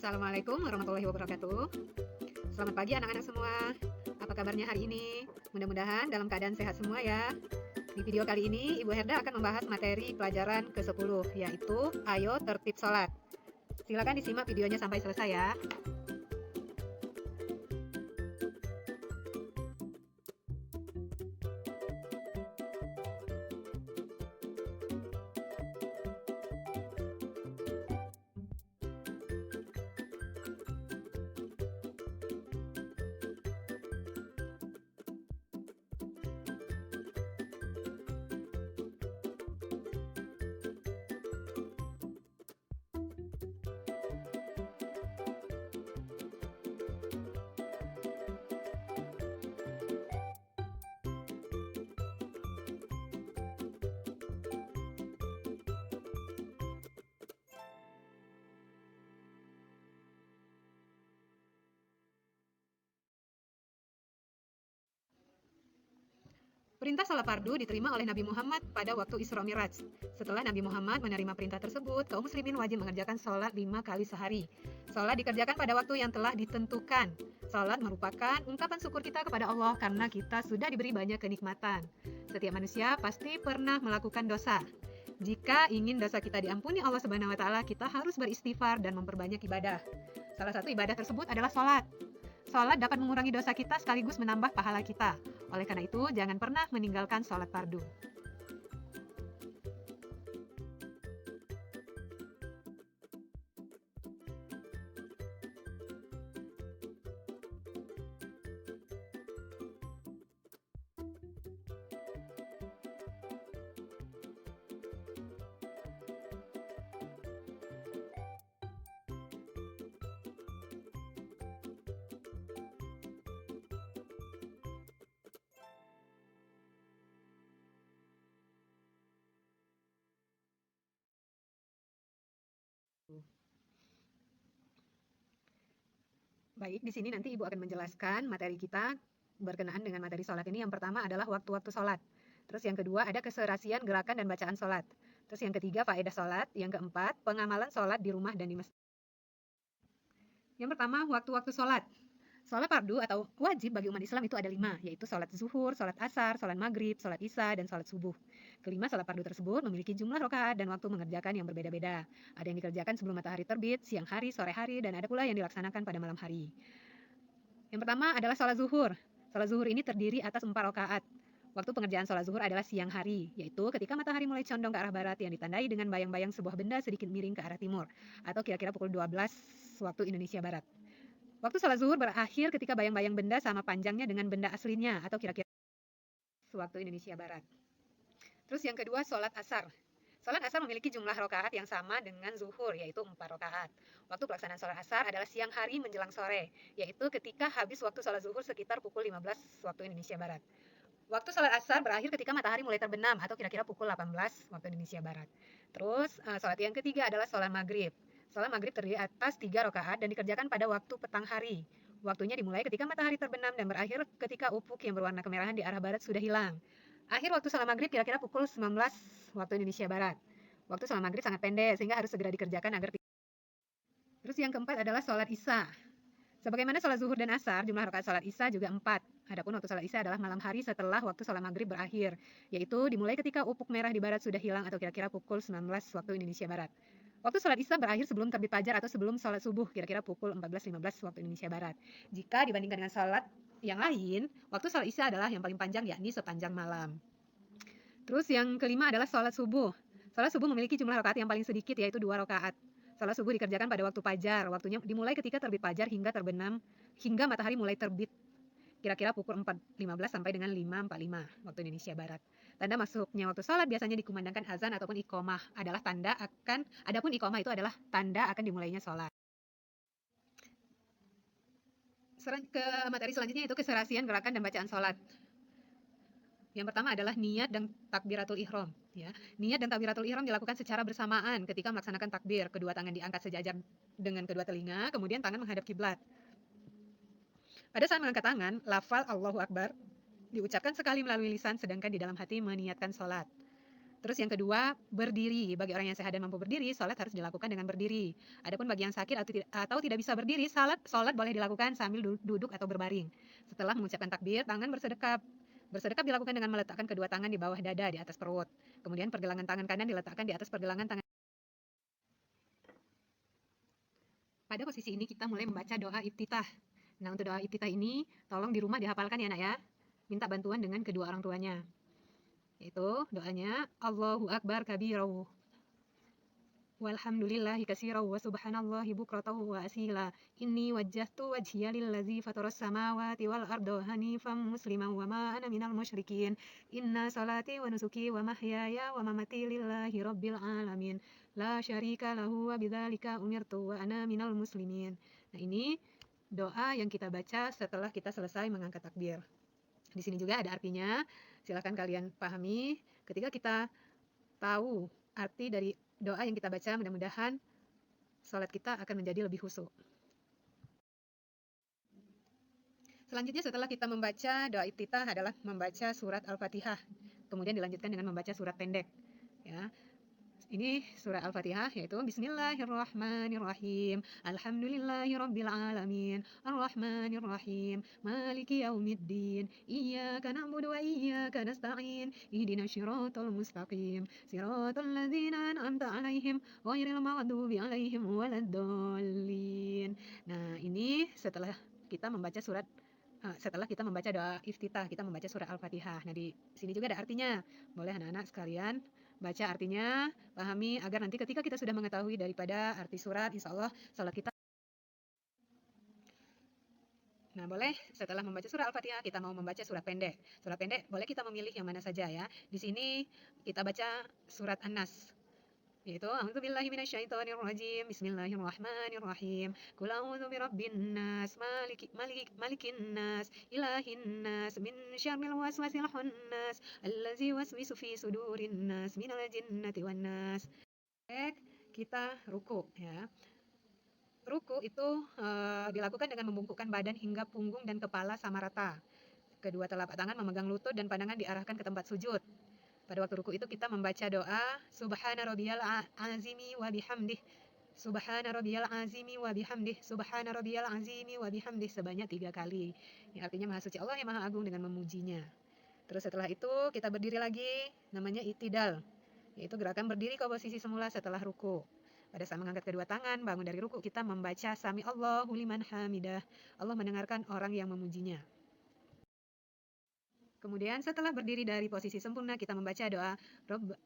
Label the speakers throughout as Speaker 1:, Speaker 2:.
Speaker 1: Assalamualaikum warahmatullahi wabarakatuh. Selamat pagi anak-anak semua. Apa kabarnya hari ini? Mudah-mudahan dalam keadaan sehat semua ya. Di video kali ini Ibu Herda akan membahas materi pelajaran ke-10, yaitu Ayo Tertib Sholat. Silakan disimak videonya sampai selesai ya. Perintah sholat fardu diterima oleh Nabi Muhammad pada waktu Isra Miraj. Setelah Nabi Muhammad menerima perintah tersebut, kaum muslimin wajib mengerjakan sholat 5 kali sehari. Sholat dikerjakan pada waktu yang telah ditentukan. Sholat merupakan ungkapan syukur kita kepada Allah karena kita sudah diberi banyak kenikmatan. Setiap manusia pasti pernah melakukan dosa. Jika ingin dosa kita diampuni Allah Subhanahu wa Ta'ala, kita harus beristighfar dan memperbanyak ibadah. Salah satu ibadah tersebut adalah sholat. Sholat dapat mengurangi dosa kita sekaligus menambah pahala kita. Oleh karena itu, jangan pernah meninggalkan sholat fardu. Baik, di sini nanti Ibu akan menjelaskan materi kita berkenaan dengan materi sholat ini. Yang pertama adalah waktu-waktu sholat. Terus yang kedua ada keserasian gerakan dan bacaan sholat. Terus yang ketiga faedah sholat. Yang keempat pengamalan sholat di rumah dan di masjid. Yang pertama waktu-waktu sholat. Sholat fardu atau wajib bagi umat Islam itu ada 5, yaitu sholat zuhur, sholat asar, sholat maghrib, sholat isya, dan sholat subuh. Kelima, sholat fardu tersebut memiliki jumlah rakaat dan waktu mengerjakan yang berbeda-beda. Ada yang dikerjakan sebelum matahari terbit, siang hari, sore hari, dan ada pula yang dilaksanakan pada malam hari. Yang pertama adalah sholat zuhur. Sholat zuhur ini terdiri atas 4 rakaat. Waktu pengerjaan sholat zuhur adalah siang hari, yaitu ketika matahari mulai condong ke arah barat yang ditandai dengan bayang-bayang sebuah benda sedikit miring ke arah timur, atau kira-kira pukul 12 waktu Indonesia Barat. Waktu sholat zuhur berakhir ketika bayang-bayang benda sama panjangnya dengan benda aslinya, atau kira-kira waktu Indonesia Barat. Terus yang kedua, sholat asar. Sholat asar memiliki jumlah rakaat yang sama dengan zuhur, yaitu 4 rakaat. Waktu pelaksanaan sholat asar adalah siang hari menjelang sore, yaitu ketika habis waktu sholat zuhur sekitar pukul 15 waktu Indonesia Barat. Waktu sholat asar berakhir ketika matahari mulai terbenam, atau kira-kira pukul 18 waktu Indonesia Barat. Terus sholat yang ketiga adalah sholat maghrib. Sholat maghrib terdiri atas 3 rakaat dan dikerjakan pada waktu petang hari. Waktunya dimulai ketika matahari terbenam dan berakhir ketika ufuk yang berwarna kemerahan di arah barat sudah hilang. Akhir waktu sholat maghrib kira-kira pukul 19 waktu Indonesia Barat. Waktu sholat maghrib sangat pendek sehingga harus segera dikerjakan agar. Terus yang keempat adalah sholat isya. Sebagaimana sholat zuhur dan asar, jumlah rakaat sholat isya juga 4. Adapun waktu sholat isya adalah malam hari setelah waktu sholat maghrib berakhir, yaitu dimulai ketika ufuk merah di barat sudah hilang atau kira-kira pukul 19 waktu Indonesia Barat. Waktu sholat isya berakhir sebelum terbit fajar atau sebelum sholat subuh, kira-kira pukul 14.15 waktu Indonesia Barat. Jika dibandingkan dengan sholat yang lain, waktu sholat isya adalah yang paling panjang, yakni sepanjang malam. Terus yang kelima adalah sholat subuh. Sholat subuh memiliki jumlah rakaat yang paling sedikit, yaitu 2 rakaat. Sholat subuh dikerjakan pada waktu fajar. Waktunya dimulai ketika terbit fajar hingga terbenam, hingga matahari mulai terbit. Kira-kira pukul 4.15 sampai dengan 5.45 waktu Indonesia Barat. Tanda masuknya waktu sholat biasanya dikumandangkan azan ataupun iqomah. Adapun iqomah itu adalah tanda akan dimulainya sholat. Ke materi selanjutnya itu keserasian gerakan dan bacaan sholat. Yang pertama adalah niat dan takbiratul ihram. Ya. Niat dan takbiratul ihram dilakukan secara bersamaan ketika melaksanakan takbir. Kedua tangan diangkat sejajar dengan kedua telinga, kemudian tangan menghadap kiblat. Pada saat mengangkat tangan, lafal Allahu Akbar diucapkan sekali melalui lisan, sedangkan di dalam hati meniatkan sholat. Terus yang kedua, berdiri. Bagi orang yang sehat dan mampu berdiri, sholat harus dilakukan dengan berdiri. Adapun bagi yang sakit atau tidak bisa berdiri, sholat boleh dilakukan sambil duduk atau berbaring. Setelah mengucapkan takbir, tangan bersedekap. Bersedekap dilakukan dengan meletakkan kedua tangan di bawah dada di atas perut. Kemudian pergelangan tangan kanan diletakkan di atas pergelangan tangan. Pada posisi ini kita mulai membaca doa iftitah. Nah, untuk doa iftitah ini, tolong di rumah dihafalkan ya nak ya. Minta bantuan dengan kedua orang tuanya. Yaitu doanya, Allahu Akbar kabirahu. Walhamdulillahi katsira wa subhanallahi bukratan wa asila. Inni wajjahtu wajhiya lillazi fataras samawati wal arda hanifan musliman wa ma ana minal musyrikin. Inna salati wa nusuki wa mahyaya wa mamati lillahi rabbil alamin. La syarika lahu wa bidzalika umirtu wa ana minal muslimin. Nah, ini doa yang kita baca setelah kita selesai mengangkat takbir. Di sini juga ada artinya. Silakan kalian pahami. Ketika kita tahu arti dari doa yang kita baca, mudah-mudahan sholat kita akan menjadi lebih khusyuk. Selanjutnya setelah kita membaca doa iftitah adalah membaca surat Al-Fatihah. Kemudian dilanjutkan dengan membaca surat pendek. Ya. Ini surah Al-Fatihah yaitu Bismillahirrahmanirrahim. Alhamdulillahirabbil alamin. Arrahmanirrahim. Maliki yaumiddin. Iyyaka na'budu wa iyyaka nasta'in. Ihdinas siratal mustaqim. Siratal ladzina an'amta 'alaihim ghairil maghdubi 'alaihim waladdallin. Nah, ini setelah kita membaca doa iftitah, kita membaca surah Al-Fatihah. Nah, di sini juga ada artinya. Boleh anak-anak sekalian baca artinya, pahami agar nanti ketika kita sudah mengetahui daripada arti surat, insya Allah salat kita. Nah, boleh setelah membaca surah Al-Fatihah kita mau membaca surat pendek. Surat pendek boleh kita memilih yang mana saja ya. Di sini kita baca surat An-Nas. Yaitu a'udzubillahi minasyaitonirrajim. Bismillahirrahmanirrahim. Qul a'udzu birabbin nas, malikin nas, ilahin nas, min syarril waswasil khannas, allazi waswisu fi sudurin nas, minal jinnati wan nas. Kita ruku ya. Ruku itu dilakukan dengan membungkukkan badan hingga punggung dan kepala sama rata. Kedua telapak tangan memegang lutut dan pandangan diarahkan ke tempat sujud. Pada waktu ruku itu kita membaca doa Subhana rabbiyal azimi wa bihamdih. Subhana rabbiyal azimi wa bihamdih. Subhana rabbiyal azimi wa bihamdih sebanyak 3 kali. Ini artinya Maha Suci Allah yang Maha Agung dengan memujinya. Terus setelah itu kita berdiri lagi, namanya itidal. Yaitu gerakan berdiri ke posisi semula setelah ruku. Pada saat mengangkat kedua tangan, bangun dari ruku, kita membaca Sami Allahu liman hamidah. Allah mendengarkan orang yang memujinya. Kemudian setelah berdiri dari posisi sempurna, kita membaca doa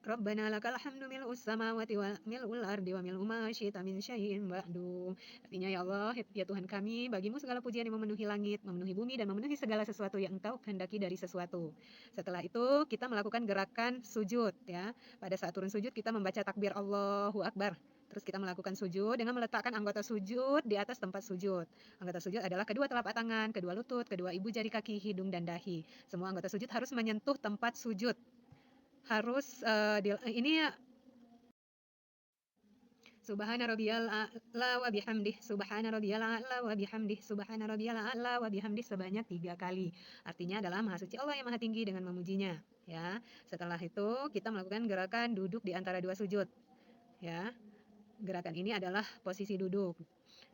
Speaker 1: Rabbana lakal hamdu mil'us samawati wa mil'ul ardi wa mil'u ma syi'ta min syai'in ba'du. Artinya, ya Allah, ya Tuhan kami, bagimu segala pujian yang memenuhi langit, memenuhi bumi, dan memenuhi segala sesuatu yang Engkau kehendaki dari sesuatu. Setelah itu, kita melakukan gerakan sujud. Ya. Pada saat turun sujud, kita membaca takbir Allahu Akbar. Terus kita melakukan sujud dengan meletakkan anggota sujud di atas tempat sujud. Anggota sujud adalah kedua telapak tangan, kedua lutut, kedua ibu jari kaki, hidung, dan dahi. Semua anggota sujud harus menyentuh tempat sujud. Harus ini Subhana rabbiyal a'la wa bihamdih. Subhana rabbiyal a'la wa bihamdih. Subhana rabbiyal a'la wa bihamdih sebanyak 3 kali. Artinya adalah Maha Suci Allah yang Maha Tinggi dengan memujinya. Ya. Setelah itu kita melakukan gerakan duduk di antara dua sujud. Ya. Gerakan ini adalah posisi duduk.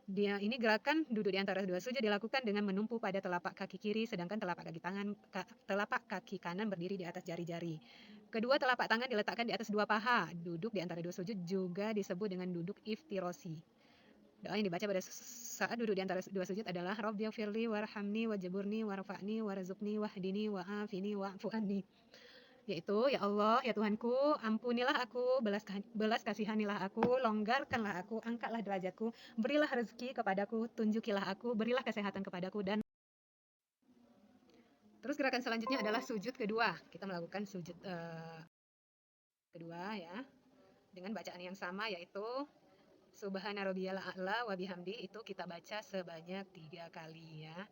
Speaker 1: Ini gerakan duduk di antara dua sujud dilakukan dengan menumpu pada telapak kaki kiri, sedangkan telapak kaki kanan berdiri di atas jari-jari. Kedua telapak tangan diletakkan di atas dua paha. Duduk di antara dua sujud juga disebut dengan duduk iftirosi. Doa yang dibaca pada saat duduk di antara dua sujud adalah Rabbighfirli warhamni wajburni warfa'ni warzuqni wahdini wa'afini wa'fu anni. Yaitu, ya Allah, ya Tuhanku, ampunilah aku, belas kasihanilah aku, longgarkanlah aku, angkatlah derajatku, berilah rezeki kepadaku, tunjukilah aku, berilah kesehatan kepadaku, dan terus gerakan selanjutnya adalah sujud kedua. Kita melakukan sujud kedua ya, dengan bacaan yang sama yaitu Subhana rabbiyal a'la wa bihamdi, itu kita baca sebanyak 3 kali ya.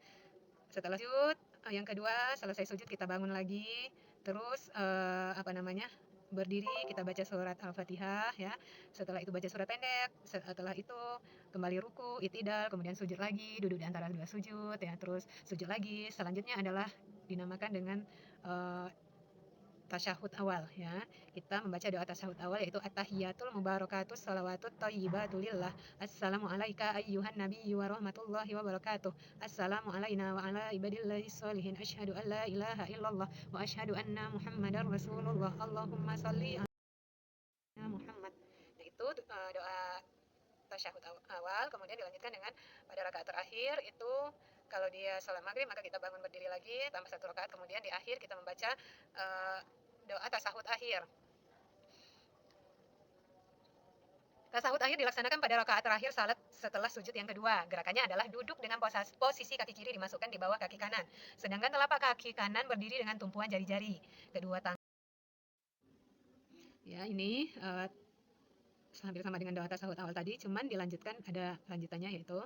Speaker 1: Setelah sujud, yang kedua, selesai sujud kita bangun lagi. Terus berdiri, kita baca surat Al-Fatihah ya. Setelah itu baca surat pendek. Setelah itu kembali ruku, itidal, kemudian sujud lagi, duduk di antara dua sujud ya. Terus sujud lagi. Selanjutnya adalah dinamakan dengan tasyahud awal ya. Kita membaca doa tasyahud awal yaitu at-tahiyatul mubarakatus shalawatut thayyibatu lillah. Assalamu alayka ayyuhan nabiyyu wa rahmatullahi wa barakatuh. Assalamu alayna wa ala ibadillahis sholihin. Asyhadu an la ilaha illallah wa asyhadu anna Muhammadar Rasulullah. Allahumma shalli ala Muhammad. Nah, itu doa tasyahud awal, kemudian dilanjutkan dengan pada rakaat terakhir itu kalau dia sholat maghrib maka kita bangun berdiri lagi tambah 1 rakaat, kemudian di akhir kita membaca doa tasahud akhir. Tasahud akhir dilaksanakan pada rakaat terakhir salat setelah sujud yang kedua. Gerakannya adalah duduk dengan posisi kaki kiri dimasukkan di bawah kaki kanan, sedangkan telapak kaki kanan berdiri dengan tumpuan jari-jari kedua tangan. Ya, ini hampir sama dengan doa tasahud awal tadi, cuman dilanjutkan ada lanjutannya yaitu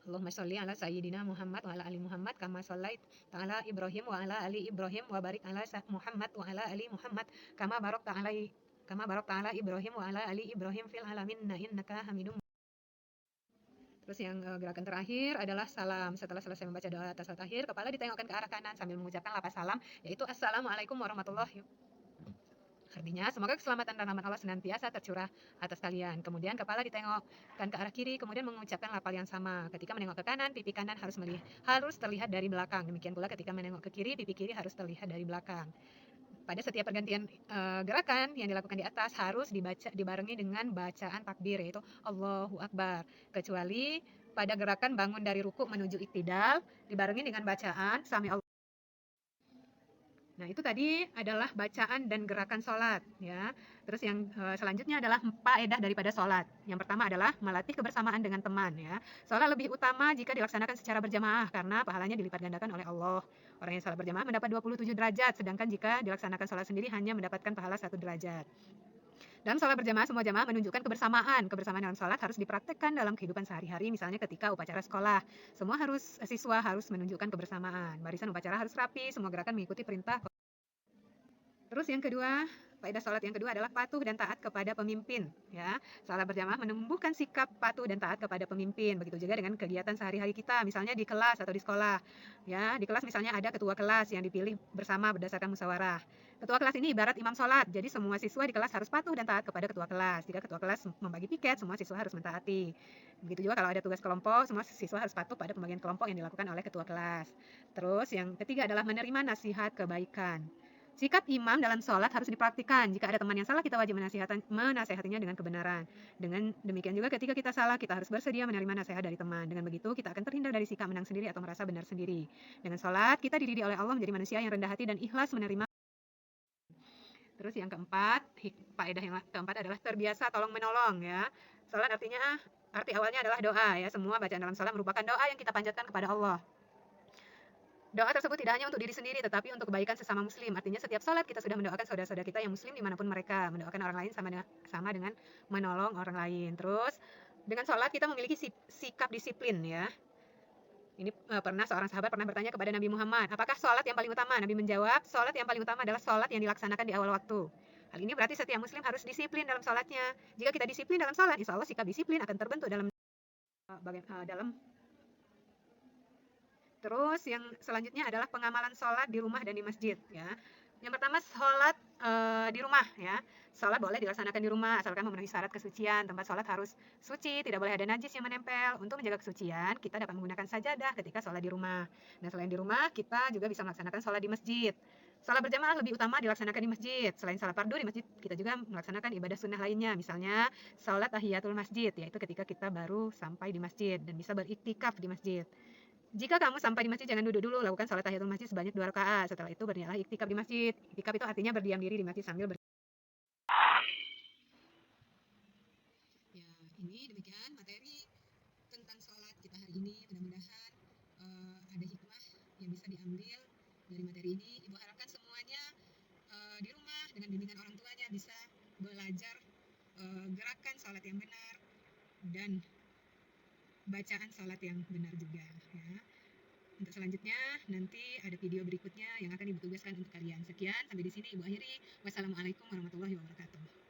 Speaker 1: Allahumma sholli ala sayyidina Muhammad wa ala ali Muhammad kama shallait ta'ala Ibrahim wa ala ali Ibrahim wa barik ala Muhammad wa ala ali Muhammad kama barakta ala Ibrahim wa ala ali Ibrahim fil alamin innaka Hamidum. Terus yang gerakan terakhir adalah salam. Setelah selesai membaca doa tasawuf akhir, kepala ditengokkan ke arah kanan sambil mengucapkan lafaz salam, yaitu Assalamualaikum warahmatullahi wabarakatuh. Artinya, semoga keselamatan dan rahmat Allah senantiasa tercurah atas kalian. Kemudian kepala ditengokkan ke arah kiri, kemudian mengucapkan lafal yang sama. Ketika menengok ke kanan, pipi kanan harus terlihat dari belakang. Demikian pula ketika menengok ke kiri, pipi kiri harus terlihat dari belakang. Pada setiap pergantian gerakan yang dilakukan di atas harus dibarengi dengan bacaan takbir, yaitu Allahu Akbar. Kecuali pada gerakan bangun dari ruku menuju iktidal, dibarengi dengan bacaan Sami Allah. Nah, itu tadi adalah bacaan dan gerakan sholat ya. Terus yang selanjutnya adalah faedah daripada sholat. Yang pertama adalah melatih kebersamaan dengan teman ya. Sholat lebih utama jika dilaksanakan secara berjamaah karena pahalanya dilipat gandakan oleh Allah. Orang yang sholat berjamaah mendapat 27 derajat, sedangkan jika dilaksanakan sholat sendiri hanya mendapatkan pahala 1 derajat. Dalam sholat berjamaah, semua jamaah menunjukkan kebersamaan. Kebersamaan dalam sholat harus dipraktekkan dalam kehidupan sehari-hari, misalnya ketika upacara sekolah. Semua siswa harus menunjukkan kebersamaan. Barisan upacara harus rapi, semua gerakan mengikuti perintah. Terus yang kedua, faedah sholat yang kedua adalah patuh dan taat kepada pemimpin. Ya, sholat berjamaah menumbuhkan sikap patuh dan taat kepada pemimpin. Begitu juga dengan kegiatan sehari-hari kita, misalnya di kelas atau di sekolah. Ya, di kelas misalnya ada ketua kelas yang dipilih bersama berdasarkan musyawarah. Ketua kelas ini ibarat imam sholat, jadi semua siswa di kelas harus patuh dan taat kepada ketua kelas. Jika ketua kelas membagi piket, semua siswa harus mentaati. Begitu juga kalau ada tugas kelompok, semua siswa harus patuh pada pembagian kelompok yang dilakukan oleh ketua kelas. Terus yang ketiga adalah menerima nasihat kebaikan. Sikap imam dalam sholat harus dipraktikkan. Jika ada teman yang salah, kita wajib menasehatinya dengan kebenaran. Dengan demikian juga ketika kita salah, kita harus bersedia menerima nasihat dari teman. Dengan begitu, kita akan terhindar dari sikap menang sendiri atau merasa benar sendiri. Dengan sholat, kita dididik oleh Allah menjadi manusia yang rendah hati dan ikhlas menerima. Terus yang keempat, faedah yang keempat adalah terbiasa tolong menolong ya. Sholat arti awalnya adalah doa ya. Semua bacaan dalam sholat merupakan doa yang kita panjatkan kepada Allah. Doa tersebut tidak hanya untuk diri sendiri, tetapi untuk kebaikan sesama muslim. Artinya setiap sholat kita sudah mendoakan saudara-saudara kita yang muslim dimanapun mereka. Mendoakan orang lain sama dengan menolong orang lain. Terus, dengan sholat kita memiliki sikap disiplin ya. Ini seorang sahabat pernah bertanya kepada Nabi Muhammad, apakah sholat yang paling utama? Nabi menjawab, sholat yang paling utama adalah sholat yang dilaksanakan di awal waktu. Hal ini berarti setiap muslim harus disiplin dalam sholatnya. Jika kita disiplin dalam sholat, insya Allah sikap disiplin akan terbentuk dalam Terus yang selanjutnya adalah pengamalan sholat di rumah dan di masjid ya. Yang pertama sholat di rumah ya. Sholat boleh dilaksanakan di rumah asalkan memenuhi syarat kesucian. Tempat sholat harus suci, tidak boleh ada najis yang menempel. Untuk menjaga kesucian, kita dapat menggunakan sajadah ketika sholat di rumah. Nah, selain di rumah, kita juga bisa melaksanakan sholat di masjid. Sholat berjamaah lebih utama dilaksanakan di masjid. Selain sholat fardu di masjid, kita juga melaksanakan ibadah sunnah lainnya. Misalnya sholat tahiyatul masjid, yaitu ketika kita baru sampai di masjid dan bisa beriktikaf di masjid. Jika kamu sampai di masjid, jangan duduk dulu, lakukan sholat tahiyatul masjid sebanyak 2 rakaat. Setelah itu berniatlah iktikaf di masjid. Iktikaf itu artinya berdiam diri di masjid sambil Ya, ini demikian materi tentang sholat kita hari ini. Mudah-mudahan ada hikmah yang bisa diambil dari materi ini. Ibu harapkan semuanya di rumah dengan bimbingan orang tuanya bisa belajar gerakan sholat yang benar dan bacaan sholat yang benar juga ya. Untuk selanjutnya nanti ada video berikutnya yang akan Ibu tugaskan untuk kalian. Sekian, sampai di sini Ibu akhiri. Wassalamualaikum warahmatullahi wabarakatuh.